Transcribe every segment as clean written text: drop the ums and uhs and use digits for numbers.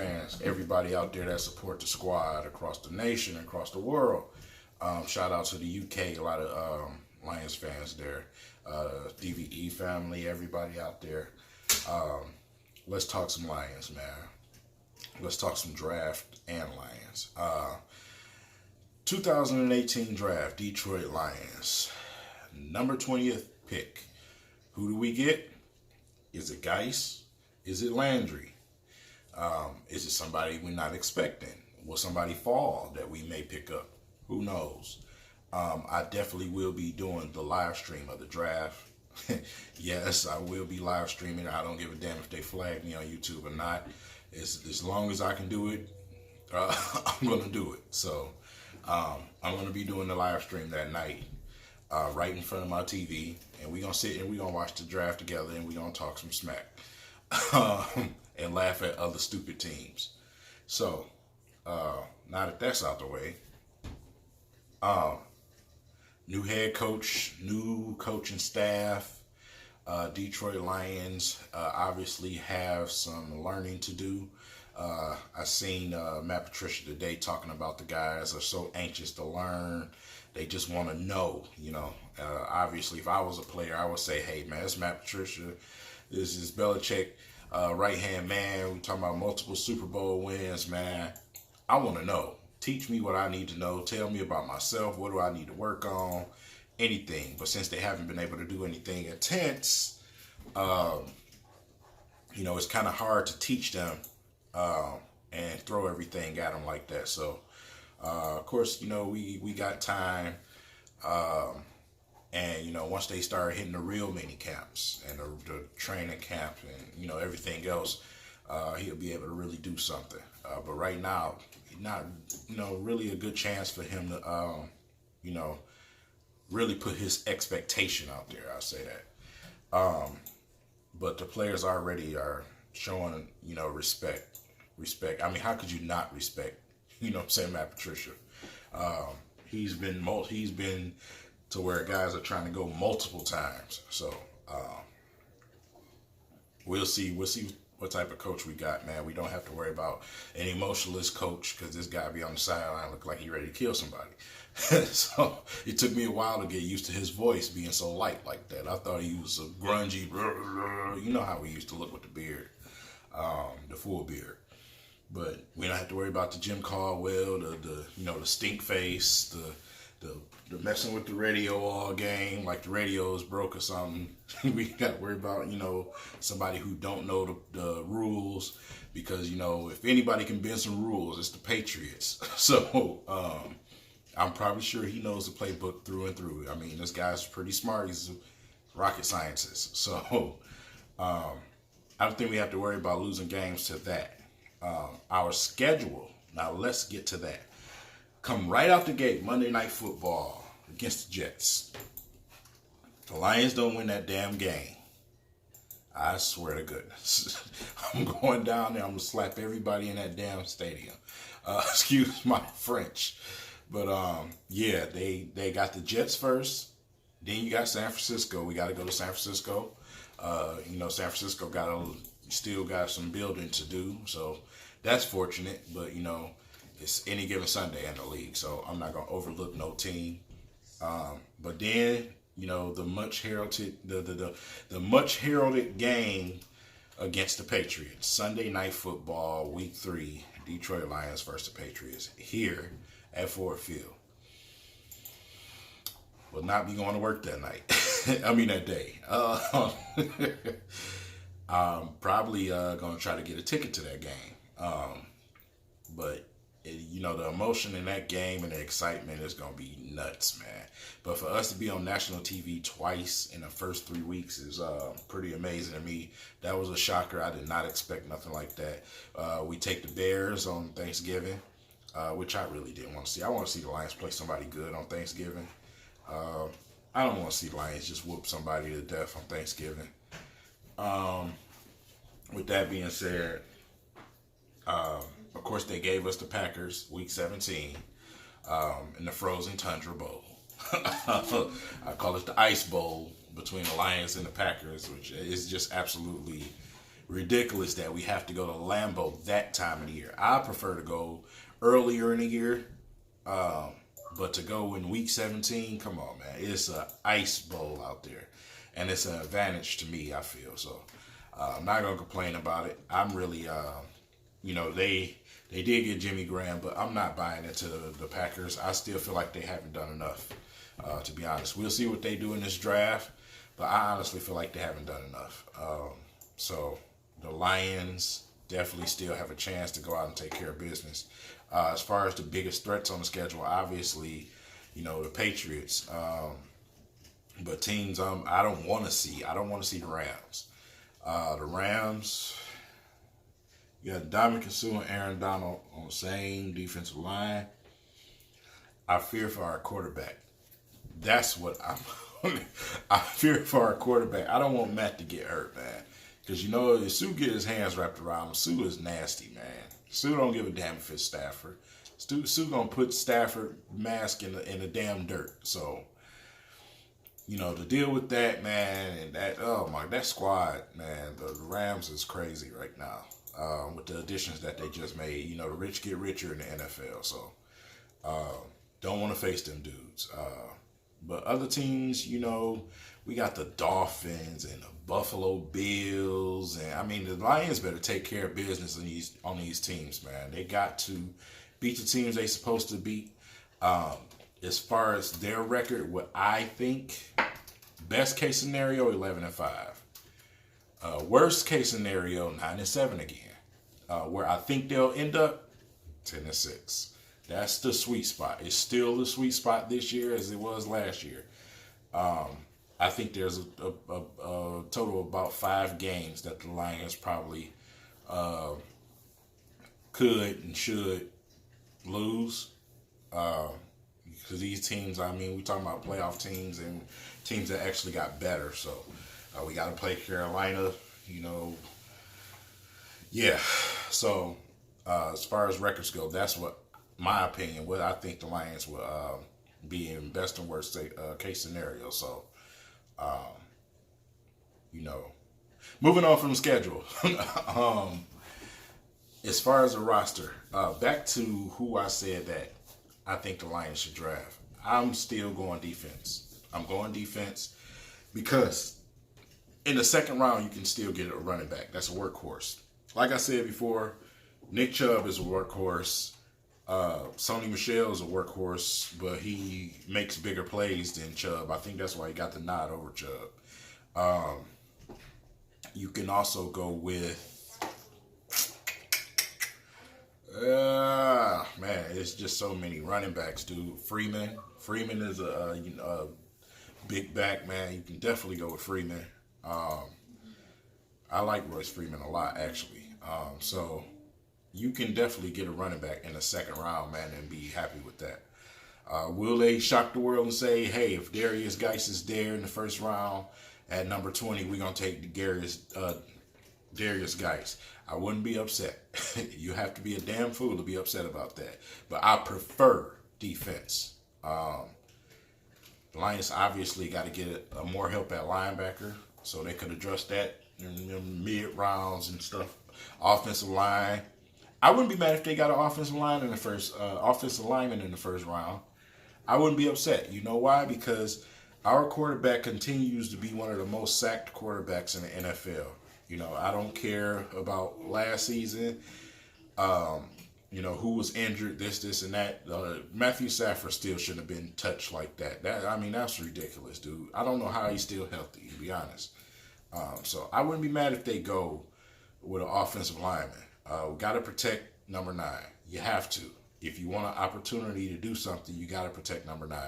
fans, everybody out there that support the squad across the nation, across the world. Shout out to the UK, a lot of Lions fans there. DVE family, everybody out there. Let's talk some Lions, man. Let's talk some draft and Lions. 2018 draft, Detroit Lions. Number 20th pick. Who do we get? Is it Geis? Is it Landry? Is it somebody we're not expecting? Will somebody fall that we may pick up? Who knows? I definitely will be doing the live stream of the draft. Yes, I will be live streaming. I don't give a damn if they flag me on YouTube or not. As long as I can do it, I'm going to do it. So I'm going to be doing the live stream that night right in front of my TV. And we're going to sit and we're going to watch the draft together and we're going to talk some smack and laugh at other stupid teams. So now that that's out the way, new head coach, new coaching staff. Detroit Lions obviously have some learning to do. I seen Matt Patricia today talking about the guys are so anxious to learn. They just want to know, you know. Obviously, if I was a player, I would say, hey, man, it's Matt Patricia. This is Belichick, right-hand man. We're talking about multiple Super Bowl wins, man. I want to know. Teach me what I need to know. Tell me about myself. What do I need to work on? Anything. But since they haven't been able to do anything intense, you know, it's kind of hard to teach them and throw everything at them like that. So, of course, you know, we got time. And, you know, once they start hitting the real mini camps and the training camp and, you know, everything else, he'll be able to really do something. But right now, not, you know, really a good chance for him to, you know, really put his expectation out there. I'll say that. But the players already are showing, you know, respect. I mean, how could you not respect, you know what I'm saying, Matt Patricia? He's been to where guys are trying to go multiple times. So we'll see what type of coach we got, man. We don't have to worry about an emotionless coach because this guy be on the sideline look like he ready to kill somebody. So it took me a while to get used to his voice being so light like that. I thought he was a grungy, you know how we used to look with the beard, the full beard. But we don't have to worry about the Jim Caldwell, the you know, the stink face, the messing with the radio all game, like the radio is broke or something. We got to worry about, you know, somebody who don't know the rules, because, you know, if anybody can bend some rules, it's the Patriots. So I'm probably sure he knows the playbook through and through. I mean, this guy's pretty smart. He's a rocket scientist. So I don't think we have to worry about losing games to that. Our schedule, now let's get to that. Come right out the gate, Monday Night Football against the Jets. The Lions don't win that damn game, I swear to goodness, I'm going down there, I'm going to slap everybody in that damn stadium. Excuse my French. But, yeah, they got the Jets first. Then you got San Francisco. We got to go to San Francisco. You know, San Francisco still got some building to do. So that's fortunate. But, you know, it's any given Sunday in the league. So I'm not going to overlook no team. But then, you know, the much heralded game against the Patriots. Sunday Night Football, Week 3, Detroit Lions versus the Patriots here at Ford Field. Will not be going to work that night. I mean that day. I'm probably going to try to get a ticket to that game. But you know, the emotion in that game and the excitement is going to be nuts, man. But for us to be on national TV twice in the first 3 weeks is pretty amazing to me. That was a shocker. I did not expect nothing like that. We take the Bears on Thanksgiving, which I really didn't want to see. I want to see the Lions play somebody good on Thanksgiving. I don't want to see the Lions just whoop somebody to death on Thanksgiving. With that being said, of course, they gave us the Packers Week 17 in the Frozen Tundra Bowl. I call it the Ice Bowl between the Lions and the Packers, which is just absolutely ridiculous that we have to go to Lambeau that time of the year. I prefer to go earlier in the year, but to go in week 17, come on, man. It's an ice bowl out there, and it's an advantage to me, I feel. So I'm not going to complain about it. I'm really, they did get Jimmy Graham, but I'm not buying into the Packers. I still feel like they haven't done enough, to be honest. We'll see what they do in this draft, but I honestly feel like they haven't done enough. So the Lions definitely still have a chance to go out and take care of business. As far as the biggest threats on the schedule, obviously, the Patriots. But teams I don't want to see. I don't want to see the Rams. The Rams, you got Dominic Sue and Aaron Donald on the same defensive line. I fear for our quarterback. That's what I fear for our quarterback. I don't want Matt to get hurt, man. Because, if Sue get his hands wrapped around him, Sue is nasty, man. Sue don't give a damn if it's Stafford. Sue gonna put Stafford mask in the damn dirt. So, to deal with that, man, and that squad, man, the Rams is crazy right now. With the additions that they just made. The rich get richer in the NFL. So, don't want to face them dudes. But other teams, we got the Dolphins and the Buffalo Bills, and the Lions better take care of business on these teams, man. They got to beat the teams they supposed to beat. As far as their record, what I think, best case scenario, 11-5. Worst case scenario, 9-7 again. Where I think they'll end up, 10-6. That's the sweet spot. It's still the sweet spot this year as it was last year. I think there's a total of about 5 games that the Lions probably could and should lose. Because these teams, we talking about playoff teams and teams that actually got better. So we got to play Carolina, Yeah. So as far as records go, that's what my opinion, what I think the Lions will be in best and worst case scenario. So, moving on from the schedule. As far as the roster, back to who I said that I think the Lions should draft. I'm still going defense. I'm going defense because in the second round, you can still get a running back. That's a workhorse. Like I said before, Nick Chubb is a workhorse. Sony Michel is a workhorse, but he makes bigger plays than Chubb. I think that's why he got the nod over Chubb. You can also go with, man, it's just so many running backs, dude. Freeman is a big back, man. You can definitely go with Freeman. I like Royce Freeman a lot, actually. So you can definitely get a running back in the second round, man, and be happy with that. Will they shock the world and say, hey, if Darius Geis is there in the first round at number 20, we're going to take Darius Geis? I wouldn't be upset. You have to be a damn fool to be upset about that. But I prefer defense. The Lions obviously got to get more help at linebacker, so they could address that in mid rounds and stuff. Offensive line. I wouldn't be mad if they got an offensive lineman in the first round. I wouldn't be upset. You know why? Because our quarterback continues to be one of the most sacked quarterbacks in the NFL. I don't care about last season. Who was injured, this, and that. Matthew Stafford still shouldn't have been touched like that. That's ridiculous, dude. I don't know how he's still healthy, to be honest. So I wouldn't be mad if they go with an offensive lineman. We got to protect number 9. You have to. If you want an opportunity to do something, you got to protect number 9.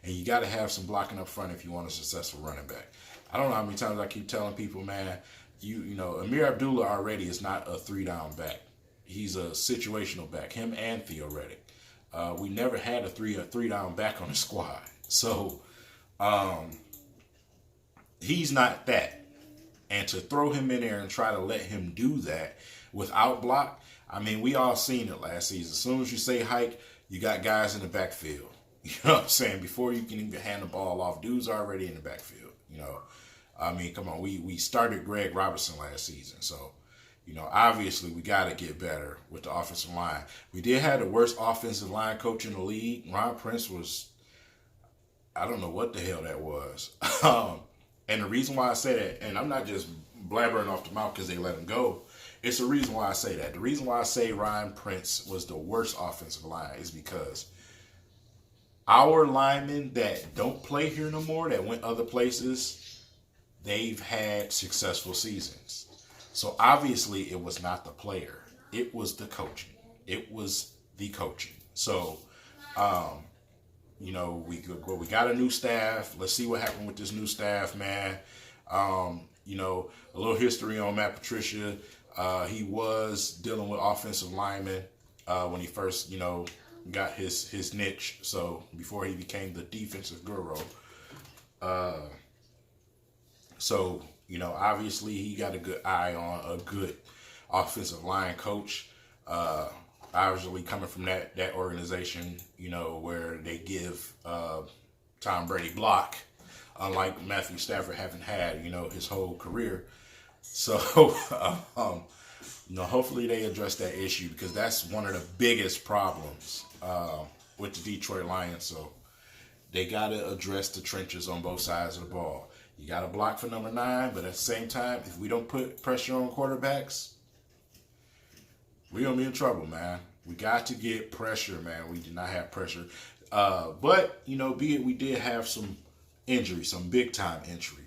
And you got to have some blocking up front if you want a successful running back. I don't know how many times I keep telling people, man, Amir Abdullah already is not a 3-down back. He's a situational back, him and Theo Riddick. We never had a 3-down back on the squad. So he's not that. And to throw him in there and try to let him do that without block, we all seen it last season. As soon as you say hike, you got guys in the backfield. You know what I'm saying? Before you can even hand the ball off, dudes are already in the backfield. Come on, we started Greg Robertson last season. So You know, obviously we got to get better with the offensive line. We did have the worst offensive line coach in the league. Ron Prince was, I don't know what the hell that was. And the reason why I say that, and I'm not just blabbering off the mouth because they let him go. It's the reason why I say that. The reason why I say Ryan Prince was the worst offensive line is because our linemen that don't play here no more, that went other places, they've had successful seasons. So obviously it was not the player. It was the coaching. It was the coaching. So, you know, we got a new staff. Let's see what happened with this new staff, man. You know, a little history on Matt Patricia. He was dealing with offensive linemen when he first, you know, got his niche. So before he became the defensive guru. So, you know, obviously he got a good eye on a good offensive line coach. Obviously coming from that organization, you know, where they give Tom Brady block, unlike Matthew Stafford having had, you know, his whole career. So, you know, hopefully they address that issue because that's one of the biggest problems with the Detroit Lions. So they got to address the trenches on both sides of the ball. You got to block for number 9, but at the same time, if we don't put pressure on quarterbacks, we're going to be in trouble, man. We got to get pressure, man. We did not have pressure. But, you know, be it we did have some injuries, some big-time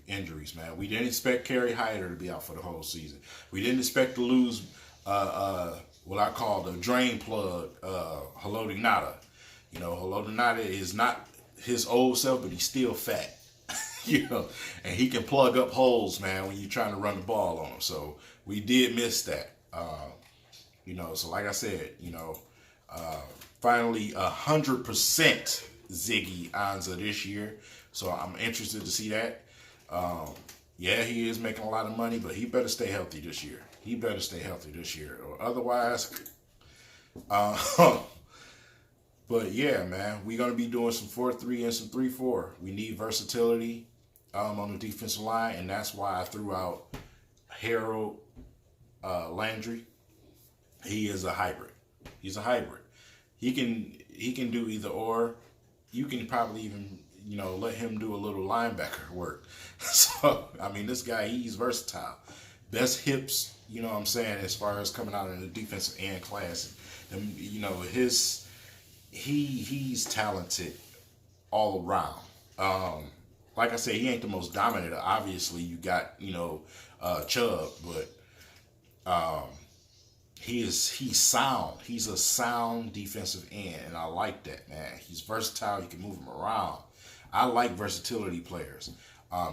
injuries, man. We didn't expect Kerry Hyder to be out for the whole season. We didn't expect to lose what I call the drain plug, Haloti Ngata. You know, Haloti Ngata is not his old self, but he's still fat. You know, and he can plug up holes, man, when you're trying to run the ball on him. So we did miss that. You know, so like I said, you know, finally 100% Ziggy Ansah this year. So I'm interested to see that. Yeah, he is making a lot of money, but he better stay healthy this year. He better stay healthy this year. Or otherwise, but yeah, man, we're going to be doing some 4-3 and some 3-4. We need versatility on the defensive line, and that's why I threw out Harold Landry. He is a hybrid. He's a hybrid. He can do either or. You can probably even, you know, let him do a little linebacker work. So, I mean, this guy, he's versatile. Best hips, you know what I'm saying, as far as coming out in the defensive end class. And, you know, he's talented all around. Like I said, he ain't the most dominant. Obviously, you got, you know, Chubb, but he's sound. He's a sound defensive end, and I like that, man. He's versatile. You can move him around. I like versatility players.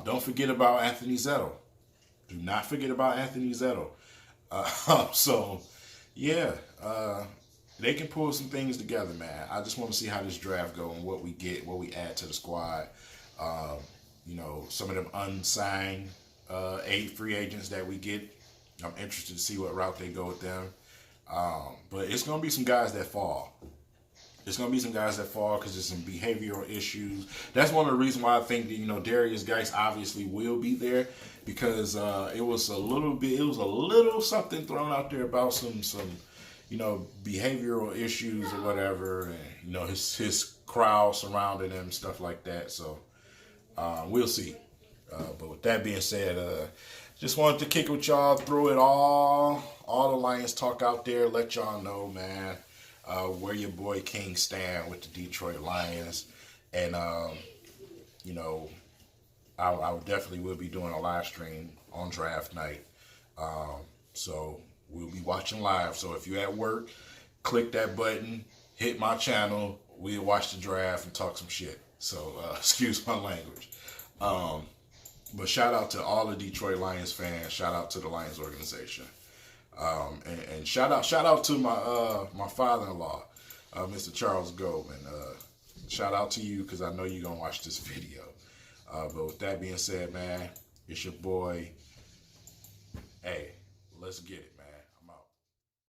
Don't forget about Anthony Zettel. Do not forget about Anthony Zettel. So, yeah, they can pull some things together, man. I just want to see how this draft goes and what we get, what we add to the squad. You know, some of them unsigned free agents that we get. I'm interested to see what route they go with them. But it's going to be some guys that fall. It's going to be some guys that fall because there's some behavioral issues. That's one of the reasons why I think that, you know, Darius Geis obviously will be there because it was a little something thrown out there about some you know, behavioral issues or whatever, and, you know, his crowd surrounding him, stuff like that. So we'll see. But with that being said, just wanted to kick it with y'all, throw it all the Lions talk out there, let y'all know, man, where your boy King stand with the Detroit Lions. And, you know, I definitely will be doing a live stream on draft night. So we'll be watching live. So if you're at work, click that button, hit my channel. We'll watch the draft and talk some shit. So excuse my language. But shout out to all the Detroit Lions fans. Shout out to the Lions organization. And shout out to my father-in-law, Mr. Charles Goldman. Shout out to you because I know you're going to watch this video. But with that being said, man, it's your boy. Hey, let's get it, man.